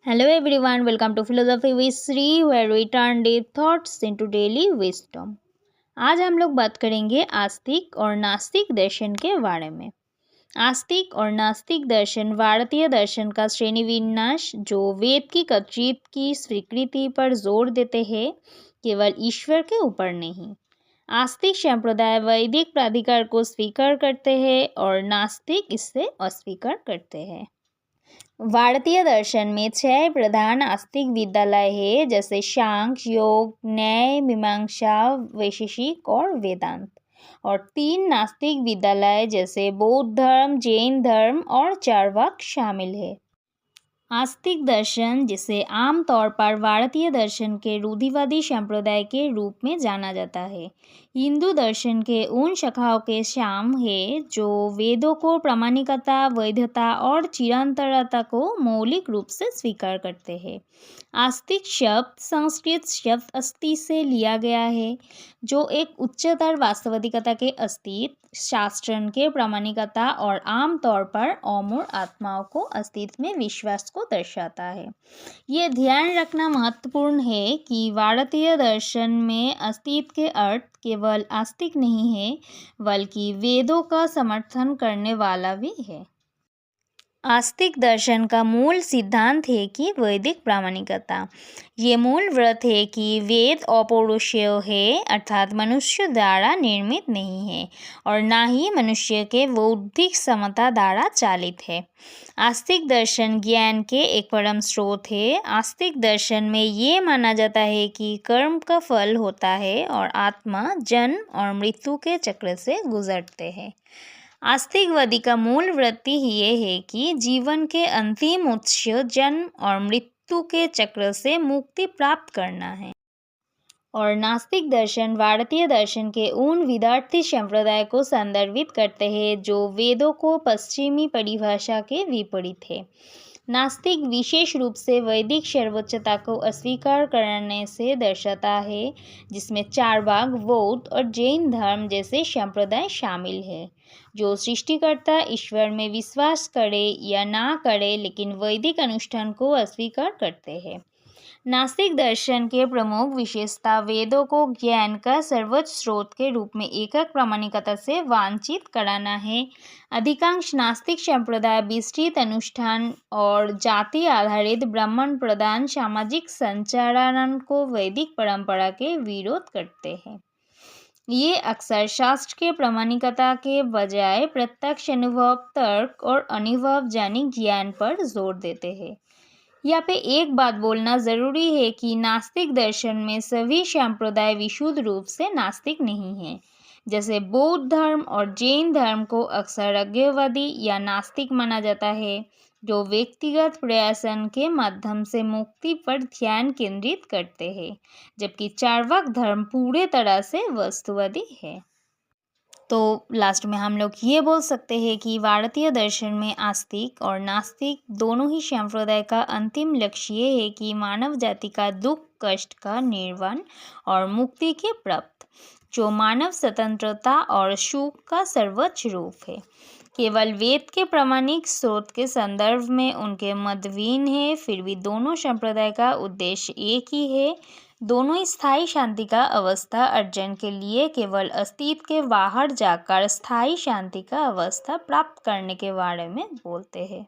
Hello everyone, welcome to Philosophy with Sri where we turn deep thoughts into daily wisdom। आज हम लोग बात करेंगे आस्तिक और नास्तिक दर्शन के बारे में। आस्तिक और नास्तिक दर्शन भारतीय दर्शन का श्रेणी विन्यास जो वेद की कथित की स्वीकृति पर जोर देते हैं, केवल ईश्वर के ऊपर नहीं। आस्तिक संप्रदाय वैदिक प्राधिकार को स्वीकार करते हैं और नास्तिक इससे अस्वीकार करते हैं। भारतीय दर्शन में 6 प्रधान आस्तिक विद्यालय हैं, जैसे सांख्य, योग, न्याय, मीमांसा, वैशेषिक और वेदांत, और 3 नास्तिक विद्यालय जैसे बौद्ध धर्म, जैन धर्म और चार्वाक शामिल है। आस्तिक दर्शन, जिसे आमतौर पर भारतीय दर्शन के रूढ़िवादी संप्रदाय के रूप में जाना जाता है, हिंदू दर्शन के उन शाखाओं के शाम है जो वेदों को प्रामाणिकता, वैधता और चिरंतनता को मौलिक रूप से स्वीकार करते हैं। आस्तिक शब्द संस्कृत शब्द अस्ति से लिया गया है, जो एक उच्चतर वास्तविकता के अस्तित्व, शास्त्र के प्रामाणिकता और आमतौर पर अमूर्त आत्माओं को अस्तित्व में विश्वास को दर्शाता है। ये ध्यान रखना महत्वपूर्ण है कि भारतीय दर्शन में अस्तित्व के अर्थ केवल आस्तिक नहीं है, बल्कि वेदों का समर्थन करने वाला भी है। आस्तिक दर्शन का मूल सिद्धांत है कि वैदिक प्रामाणिकता। ये मूल व्रत है कि वेद अपौरुषेय है, अर्थात मनुष्य द्वारा निर्मित नहीं है और ना ही मनुष्य के बौद्धिक क्षमता द्वारा चालित है। आस्तिक दर्शन ज्ञान के एक परम स्रोत है। आस्तिक दर्शन में ये माना जाता है कि कर्म का फल होता है और आत्मा जन्म और मृत्यु के चक्र से गुजरते हैं। आस्तिकवादी का मूल वृत्ति ये है कि जीवन के अंतिम उद्देश्य जन्म और मृत्यु के चक्र से मुक्ति प्राप्त करना है। और नास्तिक दर्शन भारतीय दर्शन के उन विद्यार्थी संप्रदाय को संदर्भित करते हैं जो वेदों को पश्चिमी परिभाषा के विपरीत है। नास्तिक विशेष रूप से वैदिक सर्वोच्चता को अस्वीकार करने से दर्शाता है, जिसमें चार्वाक, बौद्ध और जैन धर्म जैसे संप्रदाय शामिल है, जो सृष्टिकर्ता ईश्वर में विश्वास करे या ना करे लेकिन वैदिक अनुष्ठान को अस्वीकार करते हैं। नास्तिक दर्शन के प्रमुख विशेषता वेदों को ज्ञान का सर्वोच्च स्रोत के रूप में एकक प्रामाणिकता से वांछित कराना है। अधिकांश नास्तिक संप्रदाय विस्तृत अनुष्ठान और जाति आधारित ब्राह्मण प्रधान सामाजिक संचालन को वैदिक परंपरा के विरोध करते हैं। ये अक्सर शास्त्र के प्रामाणिकता के बजाय प्रत्यक्ष अनुभव, तर्क और अनुभवजनिक ज्ञान पर जोर देते हैं। यहाँ पे एक बात बोलना ज़रूरी है कि नास्तिक दर्शन में सभी संप्रदाय विशुद्ध रूप से नास्तिक नहीं हैं। जैसे बौद्ध धर्म और जैन धर्म को अक्सर अज्ञेयवादी या नास्तिक माना जाता है, जो व्यक्तिगत प्रयासन के माध्यम से मुक्ति पर ध्यान केंद्रित करते हैं, जबकि चार्वाक धर्म पूरे तरह से वस्तुवादी है। तो लास्ट में हम लोग ये बोल सकते हैं कि भारतीय दर्शन में आस्तिक और नास्तिक दोनों ही संप्रदाय का अंतिम लक्ष्य ये है कि मानव जाति का दुख कष्ट का निर्वाण और मुक्ति के प्राप्त, जो मानव स्वतंत्रता और सुख का सर्वोच्च रूप है। केवल वेद के प्रामाणिक स्रोत के संदर्भ में उनके मतभिन्न है, फिर भी दोनों संप्रदाय का उद्देश्य एक ही है। दोनों स्थायी शांति का अवस्था अर्जन के लिए केवल अस्तित्व के बाहर जाकर स्थायी शांति का अवस्था प्राप्त करने के बारे में बोलते हैं।